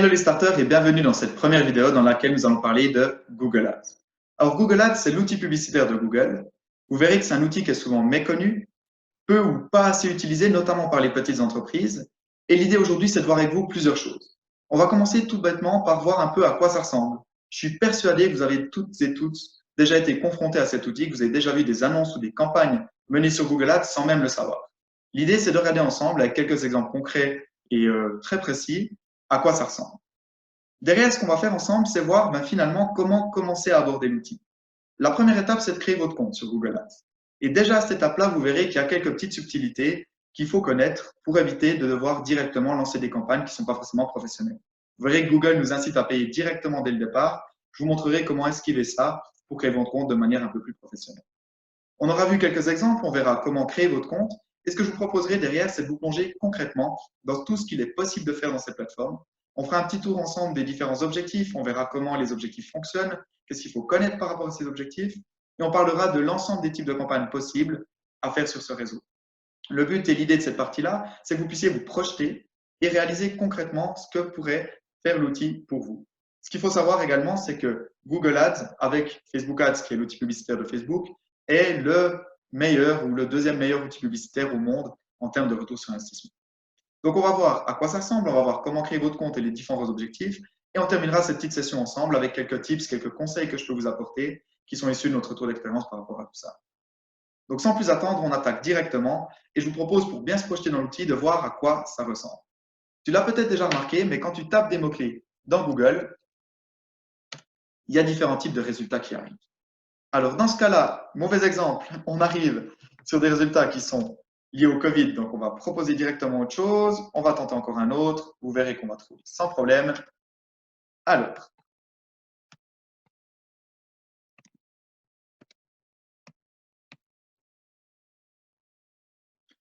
Hello les starters et bienvenue dans cette première vidéo dans laquelle nous allons parler de Google Ads. Alors Google Ads, c'est l'outil publicitaire de Google. Vous verrez que c'est un outil qui est souvent méconnu, peu ou pas assez utilisé, notamment par les petites entreprises. Et l'idée aujourd'hui, c'est de voir avec vous plusieurs choses. On va commencer tout bêtement par voir un peu à quoi ça ressemble. Je suis persuadé que vous avez toutes et tous déjà été confrontés à cet outil, que vous avez déjà vu des annonces ou des campagnes menées sur Google Ads sans même le savoir. L'idée, c'est de regarder ensemble avec quelques exemples concrets et très précis à quoi ça ressemble. Derrière, ce qu'on va faire ensemble, c'est voir finalement comment commencer à aborder l'outil. La première étape, c'est de créer votre compte sur Google Ads. Et déjà à cette étape-là, vous verrez qu'il y a quelques petites subtilités qu'il faut connaître pour éviter de devoir directement lancer des campagnes qui ne sont pas forcément professionnelles. Vous verrez que Google nous incite à payer directement dès le départ. Je vous montrerai comment esquiver ça pour créer votre compte de manière un peu plus professionnelle. On aura vu quelques exemples, on verra comment créer votre compte. Et ce que je vous proposerai derrière, c'est de vous plonger concrètement dans tout ce qu'il est possible de faire dans ces plateformes. On fera un petit tour ensemble des différents objectifs, on verra comment les objectifs fonctionnent, qu'est-ce qu'il faut connaître par rapport à ces objectifs, et on parlera de l'ensemble des types de campagnes possibles à faire sur ce réseau. Le but et l'idée de cette partie-là, c'est que vous puissiez vous projeter et réaliser concrètement ce que pourrait faire l'outil pour vous. Ce qu'il faut savoir également, c'est que Google Ads, avec Facebook Ads, qui est l'outil publicitaire de Facebook, est le meilleur ou le deuxième meilleur outil publicitaire au monde en termes de retour sur investissement. Donc, on va voir à quoi ça ressemble, on va voir comment créer votre compte et les différents objectifs, et on terminera cette petite session ensemble avec quelques tips, quelques conseils que je peux vous apporter qui sont issus de notre retour d'expérience par rapport à tout ça. Donc, sans plus attendre, on attaque directement et je vous propose, pour bien se projeter dans l'outil, de voir à quoi ça ressemble. Tu l'as peut-être déjà remarqué, mais quand tu tapes des mots-clés dans Google, il y a différents types de résultats qui arrivent. Alors, dans ce cas-là, mauvais exemple, on arrive sur des résultats qui sont liés au Covid, donc on va proposer directement autre chose, on va tenter encore un autre, vous verrez qu'on va trouver sans problème à l'autre.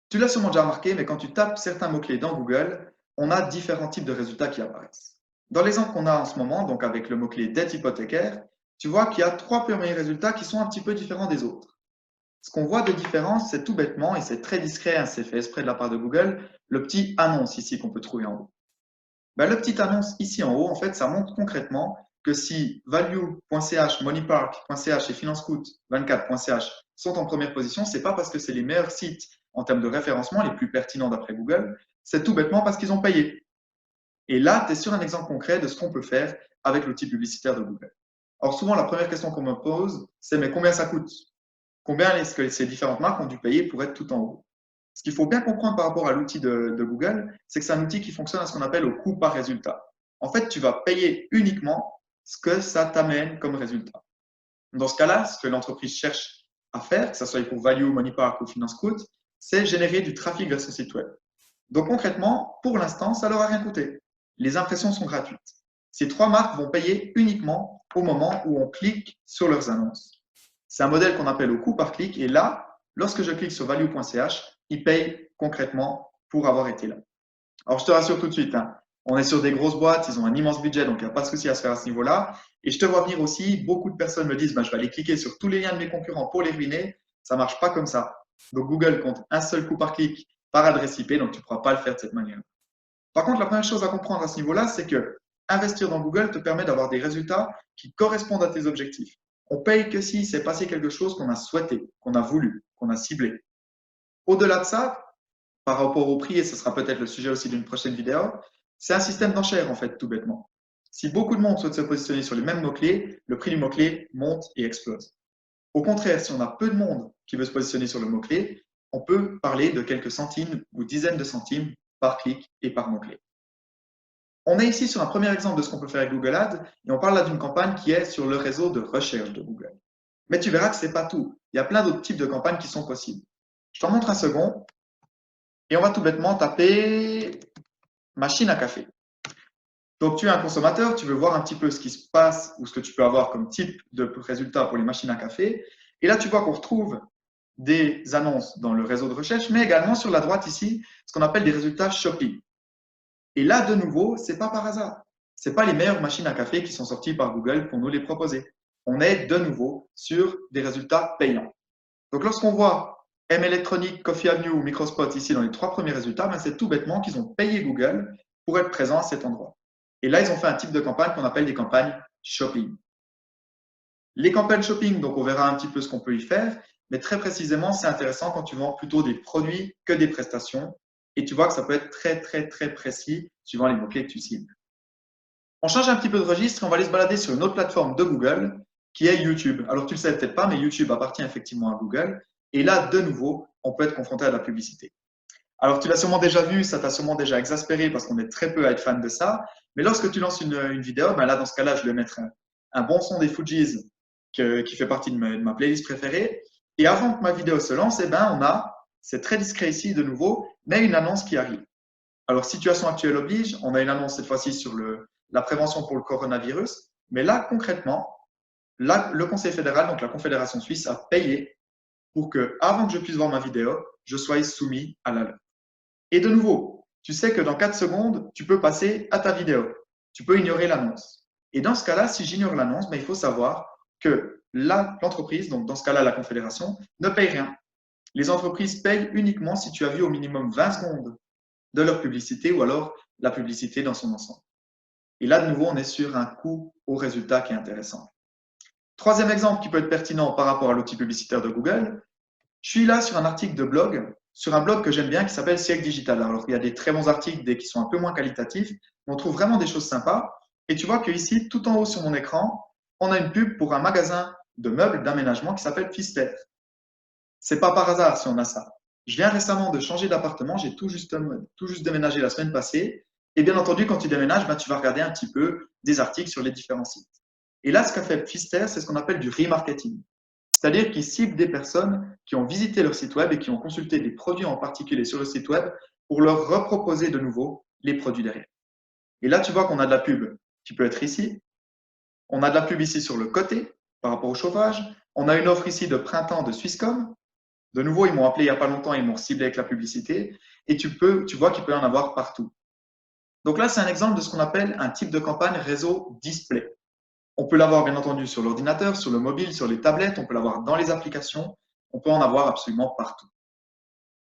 Tu l'as sûrement déjà remarqué, mais quand tu tapes certains mots-clés dans Google, on a différents types de résultats qui apparaissent. Dans l'exemple qu'on a en ce moment, donc avec le mot-clé dette hypothécaire, tu vois qu'il y a trois premiers résultats qui sont un petit peu différents des autres. Ce qu'on voit de différence, c'est tout bêtement, et c'est très discret, hein, c'est fait exprès de la part de Google, le petit annonce ici qu'on peut trouver en haut. Le petit annonce ici en haut, en fait, ça montre concrètement que si value.ch, moneypark.ch et financescout24.ch sont en première position, c'est pas parce que c'est les meilleurs sites en termes de référencement, les plus pertinents d'après Google, c'est tout bêtement parce qu'ils ont payé. Et là, tu es sur un exemple concret de ce qu'on peut faire avec l'outil publicitaire de Google. Alors souvent, la première question qu'on me pose, c'est mais combien ça coûte? Combien est-ce que ces différentes marques ont dû payer pour être tout en haut? Ce qu'il faut bien comprendre par rapport à l'outil de Google, c'est que c'est un outil qui fonctionne à ce qu'on appelle au coût par résultat. En fait, tu vas payer uniquement ce que ça t'amène comme résultat. Dans ce cas-là, ce que l'entreprise cherche à faire, que ce soit pour Value, MoneyPark ou FinanceScout, c'est générer du trafic vers son site web. Donc concrètement, pour l'instant, ça ne leur a rien coûté. Les impressions sont gratuites. Ces trois marques vont payer uniquement au moment où on clique sur leurs annonces. C'est un modèle qu'on appelle au coût par clic. Et là, lorsque je clique sur value.ch, ils payent concrètement pour avoir été là. Alors, je te rassure tout de suite, hein, on est sur des grosses boîtes, ils ont un immense budget, donc il n'y a pas de souci à se faire à ce niveau-là. Et je te vois venir aussi, beaucoup de personnes me disent, je vais aller cliquer sur tous les liens de mes concurrents pour les ruiner. Ça ne marche pas comme ça. Donc, Google compte un seul coût par clic par adresse IP, donc tu ne pourras pas le faire de cette manière. Par contre, la première chose à comprendre à ce niveau-là, c'est que investir dans Google te permet d'avoir des résultats qui correspondent à tes objectifs. On paye que si s'est passé quelque chose qu'on a souhaité, qu'on a voulu, qu'on a ciblé. Au-delà de ça, par rapport au prix, et ce sera peut-être le sujet aussi d'une prochaine vidéo, c'est un système d'enchères en fait, tout bêtement. Si beaucoup de monde souhaite se positionner sur les mêmes mots-clés, le prix du mot-clé monte et explose. Au contraire, si on a peu de monde qui veut se positionner sur le mot-clé, on peut parler de quelques centimes ou dizaines de centimes par clic et par mot-clé. On est ici sur un premier exemple de ce qu'on peut faire avec Google Ads et on parle là d'une campagne qui est sur le réseau de recherche de Google. Mais tu verras que ce n'est pas tout. Il y a plein d'autres types de campagnes qui sont possibles. Je t'en montre un second et on va tout bêtement taper machine à café. Donc, tu es un consommateur, tu veux voir un petit peu ce qui se passe ou ce que tu peux avoir comme type de résultat pour les machines à café. Et là, tu vois qu'on retrouve des annonces dans le réseau de recherche, mais également sur la droite ici, ce qu'on appelle des résultats shopping. Et là, de nouveau, ce n'est pas par hasard. Ce n'est pas les meilleures machines à café qui sont sorties par Google pour nous les proposer. On est de nouveau sur des résultats payants. Donc, lorsqu'on voit M Electronic, Coffee Avenue ou Microspot ici dans les trois premiers résultats, c'est tout bêtement qu'ils ont payé Google pour être présents à cet endroit. Et là, ils ont fait un type de campagne qu'on appelle des campagnes shopping. Les campagnes shopping, donc on verra un petit peu ce qu'on peut y faire, mais très précisément, c'est intéressant quand tu vends plutôt des produits que des prestations. Et tu vois que ça peut être très, très, très précis suivant les mots-clés que tu cibles. On change un petit peu de registre et on va aller se balader sur une autre plateforme de Google qui est YouTube. Alors, tu ne le sais peut-être pas, mais YouTube appartient effectivement à Google. Et là, de nouveau, on peut être confronté à la publicité. Alors, tu l'as sûrement déjà vu, ça t'a sûrement déjà exaspéré parce qu'on est très peu à être fan de ça. Mais lorsque tu lances une vidéo, ben là, dans ce cas-là, je vais mettre un bon son des Fujis qui fait partie de ma playlist préférée. Et avant que ma vidéo se lance, eh ben, c'est très discret ici de nouveau, mais une annonce qui arrive. Alors, situation actuelle oblige, on a une annonce cette fois-ci sur la prévention pour le coronavirus. Mais là, concrètement, là, le Conseil fédéral, donc la Confédération suisse, a payé pour que, avant que je puisse voir ma vidéo, je sois soumis à l'alerte. Et de nouveau, tu sais que dans 4 secondes, tu peux passer à ta vidéo. Tu peux ignorer l'annonce. Et dans ce cas-là, si j'ignore l'annonce, ben, il faut savoir que l'entreprise, donc dans ce cas-là, la Confédération, ne paye rien. Les entreprises payent uniquement si tu as vu au minimum 20 secondes de leur publicité ou alors la publicité dans son ensemble. Et là, de nouveau, on est sur un coût au résultat qui est intéressant. Troisième exemple qui peut être pertinent par rapport à l'outil publicitaire de Google, je suis là sur un article de blog, sur un blog que j'aime bien qui s'appelle Siècle Digital. Alors, il y a des très bons articles, des qui sont un peu moins qualitatifs, mais on trouve vraiment des choses sympas. Et tu vois qu'ici, tout en haut sur mon écran, on a une pub pour un magasin de meubles d'aménagement qui s'appelle Fister. C'est pas par hasard si on a ça. Je viens récemment de changer d'appartement, j'ai tout juste déménagé la semaine passée. Et bien entendu, quand tu déménages, tu vas regarder un petit peu des articles sur les différents sites. Et là, ce qu'a fait Fister, c'est ce qu'on appelle du remarketing. C'est-à-dire qu'ils ciblent des personnes qui ont visité leur site web et qui ont consulté des produits en particulier sur le site web pour leur reproposer de nouveau les produits derrière. Et là, tu vois qu'on a de la pub qui peut être ici. On a de la pub ici sur le côté par rapport au chauffage. On a une offre ici de printemps de Swisscom. De nouveau, ils m'ont appelé il n'y a pas longtemps, ils m'ont ciblé avec la publicité. Et tu vois qu'il peut y en avoir partout. Donc là, c'est un exemple de ce qu'on appelle un type de campagne réseau display. On peut l'avoir bien entendu sur l'ordinateur, sur le mobile, sur les tablettes, on peut l'avoir dans les applications, on peut en avoir absolument partout.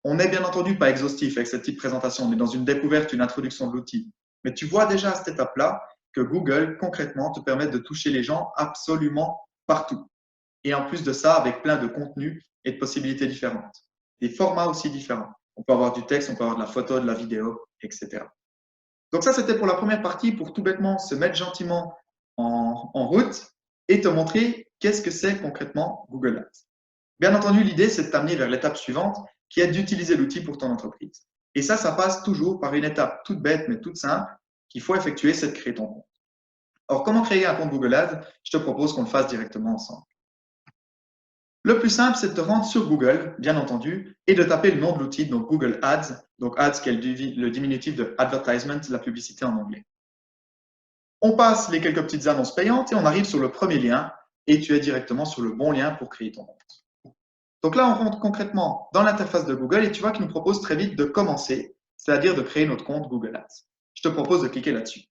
On n'est bien entendu pas exhaustif avec cette petite présentation, on est dans une découverte, une introduction de l'outil. Mais tu vois déjà à cette étape-là que Google, concrètement, te permet de toucher les gens absolument partout. Et en plus de ça, avec plein de contenus et de possibilités différentes. Des formats aussi différents. On peut avoir du texte, on peut avoir de la photo, de la vidéo, etc. Donc ça, c'était pour la première partie, pour tout bêtement se mettre gentiment en route et te montrer qu'est-ce que c'est concrètement Google Ads. Bien entendu, l'idée, c'est de t'amener vers l'étape suivante, qui est d'utiliser l'outil pour ton entreprise. Et ça passe toujours par une étape toute bête, mais toute simple, qu'il faut effectuer, c'est de créer ton compte. Alors, comment créer un compte Google Ads? Je te propose qu'on le fasse directement ensemble. Le plus simple, c'est de te rendre sur Google, bien entendu, et de taper le nom de l'outil, donc Google Ads, donc Ads qui est le diminutif de Advertisement, la publicité en anglais. On passe les quelques petites annonces payantes et on arrive sur le premier lien et tu es directement sur le bon lien pour créer ton compte. Donc là, on rentre concrètement dans l'interface de Google et tu vois qu'il nous propose très vite de commencer, c'est-à-dire de créer notre compte Google Ads. Je te propose de cliquer là-dessus.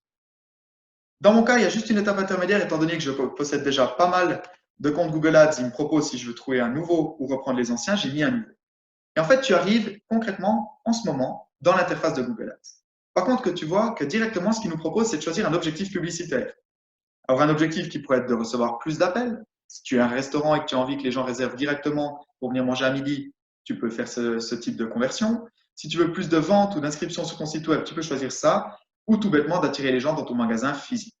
Dans mon cas, il y a juste une étape intermédiaire étant donné que je possède déjà pas mal de comptes Google Ads. Il me propose si je veux trouver un nouveau ou reprendre les anciens, j'ai mis un nouveau. Et en fait, tu arrives concrètement en ce moment dans l'interface de Google Ads. Par contre, que tu vois que directement, ce qu'il nous propose, c'est de choisir un objectif publicitaire. Alors, un objectif qui pourrait être de recevoir plus d'appels. Si tu es un restaurant et que tu as envie que les gens réservent directement pour venir manger à midi, tu peux faire ce type de conversion. Si tu veux plus de ventes ou d'inscriptions sur ton site web, tu peux choisir ça. Ou tout bêtement, d'attirer les gens dans ton magasin physique.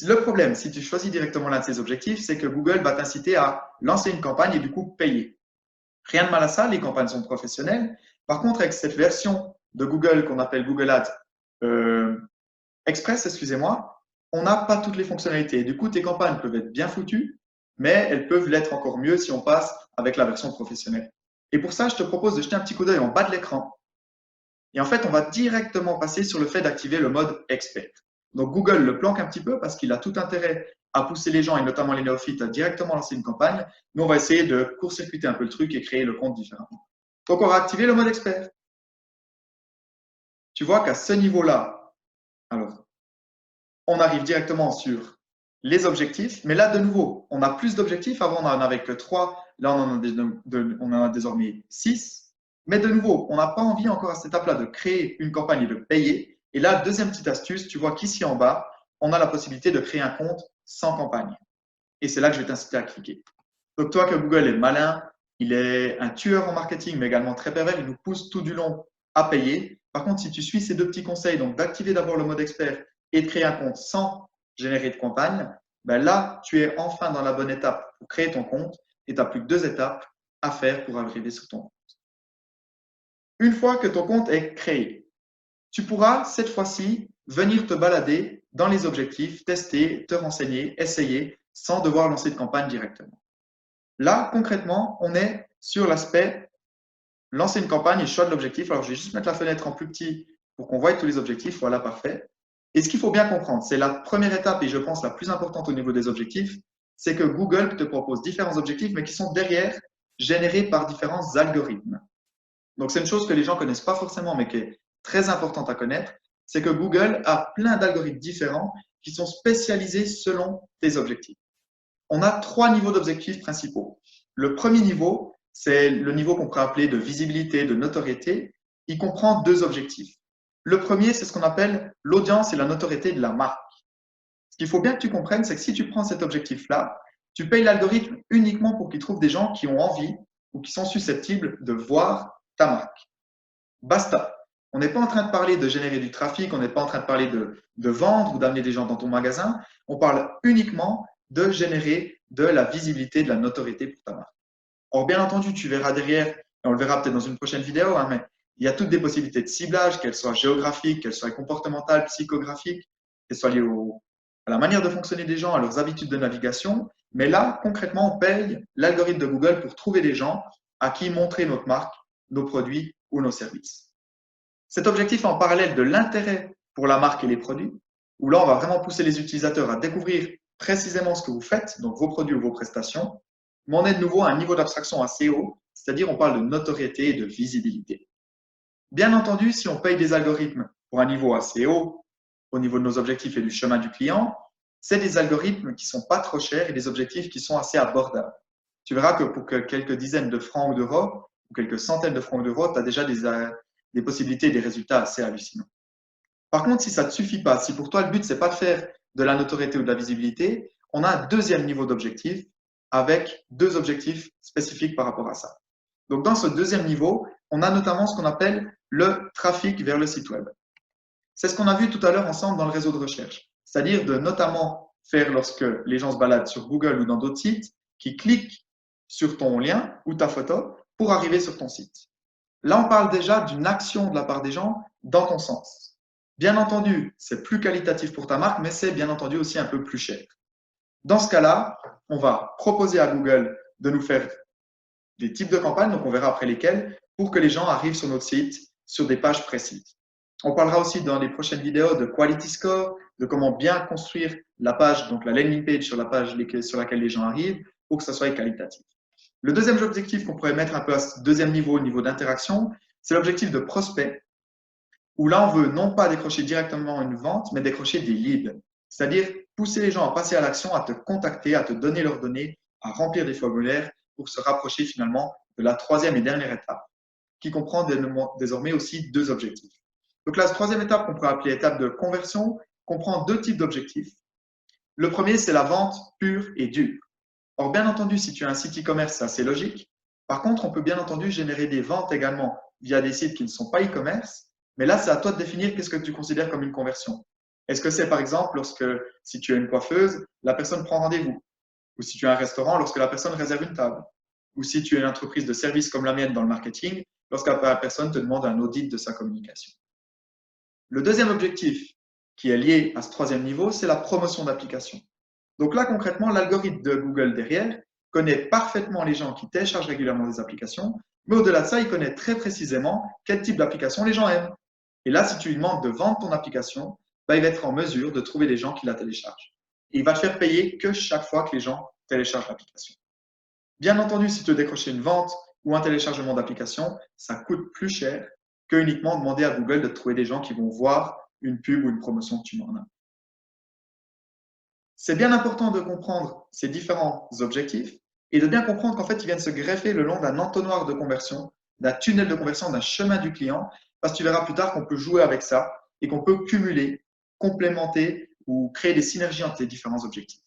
Le problème, si tu choisis directement l'un de ces objectifs, c'est que Google va t'inciter à lancer une campagne et du coup payer. Rien de mal à ça, les campagnes sont professionnelles. Par contre, avec cette version de Google qu'on appelle Google Ads Express, excusez-moi, on n'a pas toutes les fonctionnalités. Du coup, tes campagnes peuvent être bien foutues, mais elles peuvent l'être encore mieux si on passe avec la version professionnelle. Et pour ça, je te propose de jeter un petit coup d'œil en bas de l'écran. Et en fait, on va directement passer sur le fait d'activer le mode expert. Donc, Google le planque un petit peu parce qu'il a tout intérêt à pousser les gens, et notamment les néophytes, à directement lancer une campagne. Nous, on va essayer de court-circuiter un peu le truc et créer le compte différemment. Donc, on va activer le mode expert. Tu vois qu'à ce niveau-là, alors, on arrive directement sur les objectifs. Mais là, de nouveau, on a plus d'objectifs. Avant, on n'en avait que 3. Là, on en a désormais 6. Mais de nouveau, on n'a pas envie encore à cette étape-là de créer une campagne et de payer. Et là, deuxième petite astuce, tu vois qu'ici en bas, on a la possibilité de créer un compte sans campagne. Et c'est là que je vais t'inciter à cliquer. Donc, toi que Google est malin, il est un tueur en marketing, mais également très pervers, il nous pousse tout du long à payer. Par contre, si tu suis ces deux petits conseils, donc d'activer d'abord le mode expert et de créer un compte sans générer de campagne, ben là, tu es enfin dans la bonne étape pour créer ton compte et tu n'as plus que 2 étapes à faire pour arriver sur ton compte. Une fois que ton compte est créé, tu pourras cette fois-ci venir te balader dans les objectifs, tester, te renseigner, essayer sans devoir lancer de campagne directement. Là, concrètement, on est sur l'aspect lancer une campagne et choix de l'objectif. Alors, je vais juste mettre la fenêtre en plus petit pour qu'on voie tous les objectifs. Voilà, parfait. Et ce qu'il faut bien comprendre, c'est la première étape et je pense la plus importante au niveau des objectifs, c'est que Google te propose différents objectifs, mais qui sont derrière générés par différents algorithmes. Donc, c'est une chose que les gens ne connaissent pas forcément, mais qui est très importante à connaître, c'est que Google a plein d'algorithmes différents qui sont spécialisés selon tes objectifs. On a 3 niveaux d'objectifs principaux. Le premier niveau, c'est le niveau qu'on pourrait appeler de visibilité, de notoriété. Il comprend 2 objectifs. Le premier, c'est ce qu'on appelle l'audience et la notoriété de la marque. Ce qu'il faut bien que tu comprennes, c'est que si tu prends cet objectif-là, tu payes l'algorithme uniquement pour qu'il trouve des gens qui ont envie ou qui sont susceptibles de voir ta marque. Basta. On n'est pas en train de parler de générer du trafic, on n'est pas en train de parler de vendre ou d'amener des gens dans ton magasin. On parle uniquement de générer de la visibilité, de la notoriété pour ta marque. Or, bien entendu, tu verras derrière, et on le verra peut-être dans une prochaine vidéo, hein, mais il y a toutes des possibilités de ciblage, qu'elles soient géographiques, qu'elles soient comportementales, psychographiques, qu'elles soient liées à la manière de fonctionner des gens, à leurs habitudes de navigation. Mais là, concrètement, on paye l'algorithme de Google pour trouver des gens à qui montrer notre marque, nos produits ou nos services. Cet objectif est en parallèle de l'intérêt pour la marque et les produits, où là, on va vraiment pousser les utilisateurs à découvrir précisément ce que vous faites, donc vos produits ou vos prestations, mais on est de nouveau à un niveau d'abstraction assez haut, c'est-à-dire on parle de notoriété et de visibilité. Bien entendu, si on paye des algorithmes pour un niveau assez haut, au niveau de nos objectifs et du chemin du client, c'est des algorithmes qui ne sont pas trop chers et des objectifs qui sont assez abordables. Tu verras que pour quelques dizaines de francs ou d'euros, ou quelques centaines de francs ou d'euros, tu as déjà des possibilités et des résultats assez hallucinants. Par contre, si ça ne te suffit pas, si pour toi le but, ce n'est pas de faire de la notoriété ou de la visibilité, on a un deuxième niveau d'objectif avec 2 objectifs spécifiques par rapport à ça. Donc, dans ce deuxième niveau, on a notamment ce qu'on appelle le trafic vers le site web. C'est ce qu'on a vu tout à l'heure ensemble dans le réseau de recherche, c'est-à-dire de notamment faire lorsque les gens se baladent sur Google ou dans d'autres sites, qui cliquent sur ton lien ou ta photo pour arriver sur ton site. Là, on parle déjà d'une action de la part des gens dans ton sens. Bien entendu, c'est plus qualitatif pour ta marque, mais c'est bien entendu aussi un peu plus cher. Dans ce cas-là, on va proposer à Google de nous faire des types de campagnes, donc on verra après lesquelles, pour que les gens arrivent sur notre site sur des pages précises. On parlera aussi dans les prochaines vidéos de quality score, de comment bien construire la page, donc la landing page sur la page sur laquelle les gens arrivent, pour que ça soit qualitatif. Le deuxième objectif qu'on pourrait mettre un peu à ce deuxième niveau, au niveau d'interaction, c'est l'objectif de prospect, où là, on veut non pas décrocher directement une vente, mais décrocher des leads. C'est-à-dire pousser les gens à passer à l'action, à te contacter, à te donner leurs données, à remplir des formulaires pour se rapprocher finalement de la troisième et dernière étape, qui comprend désormais aussi 2 objectifs. Donc la troisième étape, qu'on pourrait appeler étape de conversion, comprend 2 types d'objectifs. Le premier, c'est la vente pure et dure. Or, bien entendu, si tu as un site e-commerce, c'est assez logique. Par contre, on peut bien entendu générer des ventes également via des sites qui ne sont pas e-commerce. Mais là, c'est à toi de définir qu'est-ce que tu considères comme une conversion. Est-ce que c'est par exemple si tu as une coiffeuse, la personne prend rendez-vous? Ou si tu as un restaurant, lorsque la personne réserve une table? Ou si tu es une entreprise de service comme la mienne dans le marketing, lorsque la personne te demande un audit de sa communication? Le deuxième objectif qui est lié à ce troisième niveau, c'est la promotion d'application. Donc là, concrètement, l'algorithme de Google derrière connaît parfaitement les gens qui téléchargent régulièrement des applications, mais au-delà de ça, il connaît très précisément quel type d'application les gens aiment. Et là, si tu lui demandes de vendre ton application, il va être en mesure de trouver des gens qui la téléchargent. Et il va te faire payer que chaque fois que les gens téléchargent l'application. Bien entendu, si tu veux décrocher une vente ou un téléchargement d'application, ça coûte plus cher que uniquement demander à Google de trouver des gens qui vont voir une pub ou une promotion que tu m'en as. C'est bien important de comprendre ces différents objectifs et de bien comprendre qu'en fait, ils viennent se greffer le long d'un entonnoir de conversion, d'un tunnel de conversion, d'un chemin du client, parce que tu verras plus tard qu'on peut jouer avec ça et qu'on peut cumuler, complémenter ou créer des synergies entre les différents objectifs.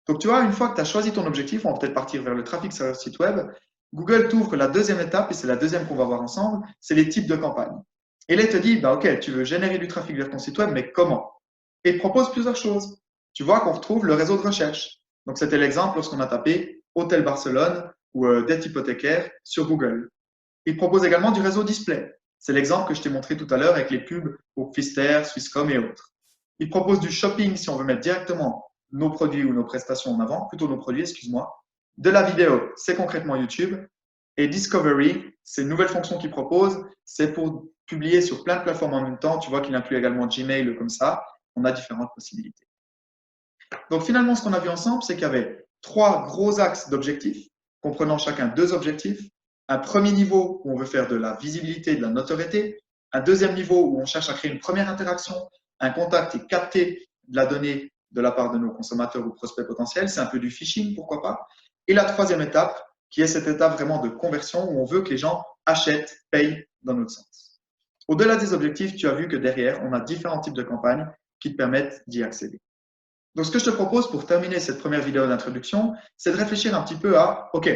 Donc, tu vois, une fois que tu as choisi ton objectif, on va peut-être partir vers le trafic sur leur site web. Google t'ouvre la deuxième étape, et c'est la deuxième qu'on va voir ensemble, c'est les types de campagnes. Et là, il te dit, bah, OK, tu veux générer du trafic vers ton site web, mais comment? Et il te propose plusieurs choses. Tu vois qu'on retrouve le réseau de recherche. Donc, c'était l'exemple lorsqu'on a tapé Hôtel Barcelone ou dette hypothécaire sur Google. Il propose également du réseau display. C'est l'exemple que je t'ai montré tout à l'heure avec les pubs pour Pfister, Swisscom et autres. Il propose du shopping si on veut mettre directement nos produits ou nos prestations en avant, plutôt nos produits, excuse-moi. De la vidéo, c'est concrètement YouTube. Et Discovery, c'est une nouvelle fonction qu'il propose, c'est pour publier sur plein de plateformes en même temps. Tu vois qu'il inclut également Gmail comme ça. On a différentes possibilités. Donc finalement, ce qu'on a vu ensemble, c'est qu'il y avait 3 gros axes d'objectifs, comprenant chacun 2 objectifs. Un premier niveau où on veut faire de la visibilité, de la notoriété. Un deuxième niveau où on cherche à créer une première interaction, un contact et capter de la donnée de la part de nos consommateurs ou prospects potentiels. C'est un peu du phishing, pourquoi pas. Et la troisième étape, qui est cette étape vraiment de conversion où on veut que les gens achètent, payent dans notre sens. Au-delà des objectifs, tu as vu que derrière, on a différents types de campagnes qui te permettent d'y accéder. Donc, ce que je te propose pour terminer cette première vidéo d'introduction, c'est de réfléchir un petit peu à, OK,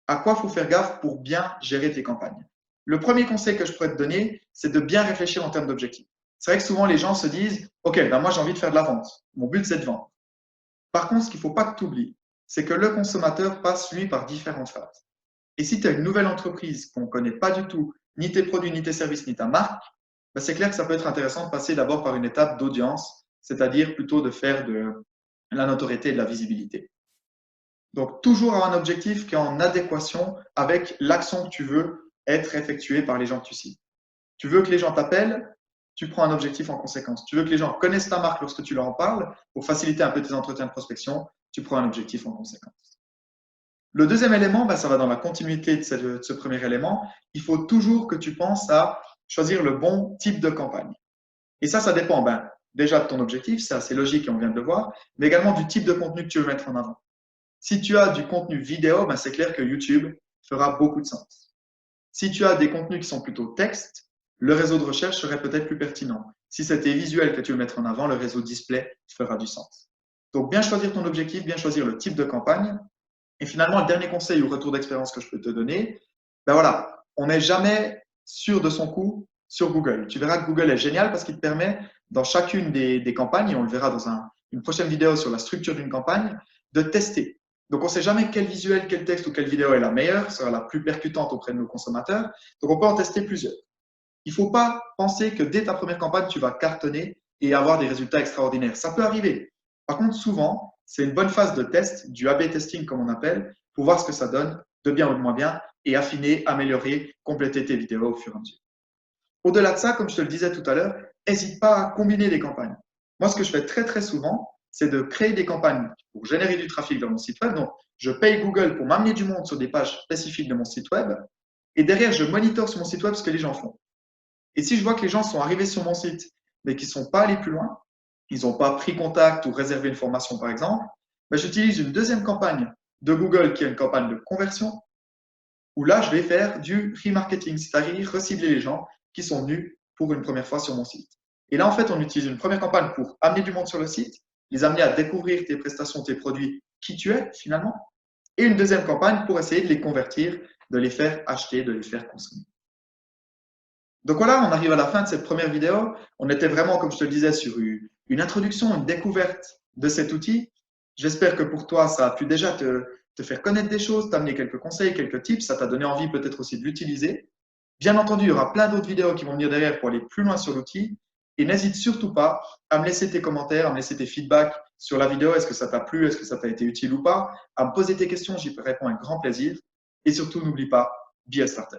à quoi il faut faire gaffe pour bien gérer tes campagnes. Le premier conseil que je pourrais te donner, c'est de bien réfléchir en termes d'objectifs. C'est vrai que souvent, les gens se disent, OK, ben moi, j'ai envie de faire de la vente. Mon but, c'est de vendre. Par contre, ce qu'il ne faut pas que tu oublies, c'est que le consommateur passe, lui, par différentes phases. Et si tu as une nouvelle entreprise qu'on ne connaît pas du tout, ni tes produits, ni tes services, ni ta marque, ben c'est clair que ça peut être intéressant de passer d'abord par une étape d'audience, c'est-à-dire plutôt de faire de la notoriété et de la visibilité. Donc, toujours avoir un objectif qui est en adéquation avec l'action que tu veux être effectuée par les gens que tu cibles. Tu veux que les gens t'appellent, tu prends un objectif en conséquence. Tu veux que les gens connaissent ta marque lorsque tu leur en parles, pour faciliter un peu tes entretiens de prospection, tu prends un objectif en conséquence. Le deuxième élément, ça va dans la continuité de ce premier élément. Il faut toujours que tu penses à choisir le bon type de campagne. Et ça dépend déjà de ton objectif, c'est assez logique et on vient de le voir, mais également du type de contenu que tu veux mettre en avant. Si tu as du contenu vidéo, c'est clair que YouTube fera beaucoup de sens. Si tu as des contenus qui sont plutôt texte, le réseau de recherche serait peut-être plus pertinent. Si c'était visuel que tu veux mettre en avant, le réseau display fera du sens. Donc, bien choisir ton objectif, bien choisir le type de campagne. Et finalement, le dernier conseil ou retour d'expérience que je peux te donner, voilà, on n'est jamais sûr de son coup sur Google. Tu verras que Google est génial parce qu'il te permet, dans chacune des campagnes, et on le verra dans une prochaine vidéo sur la structure d'une campagne, de tester. Donc, on ne sait jamais quel visuel, quel texte ou quelle vidéo est la meilleure, sera la plus percutante auprès de nos consommateurs. Donc, on peut en tester plusieurs. Il ne faut pas penser que dès ta première campagne, tu vas cartonner et avoir des résultats extraordinaires. Ça peut arriver. Par contre, souvent, c'est une bonne phase de test, du A/B testing comme on appelle, pour voir ce que ça donne, de bien ou de moins bien, et affiner, améliorer, compléter tes vidéos au fur et à mesure. Au-delà de ça, comme je te le disais tout à l'heure, n'hésite pas à combiner des campagnes. Moi, ce que je fais très, très souvent, c'est de créer des campagnes pour générer du trafic dans mon site web. Donc, je paye Google pour m'amener du monde sur des pages spécifiques de mon site web. Et derrière, je monitore sur mon site web ce que les gens font. Et si je vois que les gens sont arrivés sur mon site, mais qu'ils ne sont pas allés plus loin, ils n'ont pas pris contact ou réservé une formation, par exemple, j'utilise une deuxième campagne de Google qui est une campagne de conversion, où là, je vais faire du remarketing, c'est-à-dire recibler les gens qui sont venus pour une première fois sur mon site. Et là, en fait, on utilise une première campagne pour amener du monde sur le site, les amener à découvrir tes prestations, tes produits, qui tu es finalement, et une deuxième campagne pour essayer de les convertir, de les faire acheter, de les faire consommer. Donc voilà, on arrive à la fin de cette première vidéo. On était vraiment, comme je te le disais, sur une introduction, une découverte de cet outil. J'espère que pour toi, ça a pu déjà te faire connaître des choses, t'amener quelques conseils, quelques tips. Ça t'a donné envie peut-être aussi de l'utiliser. Bien entendu, il y aura plein d'autres vidéos qui vont venir derrière pour aller plus loin sur l'outil. Et n'hésite surtout pas à me laisser tes commentaires, à me laisser tes feedbacks sur la vidéo. Est-ce que ça t'a plu? Est-ce que ça t'a été utile ou pas? À me poser tes questions, j'y réponds avec grand plaisir. Et surtout, n'oublie pas, be a starter.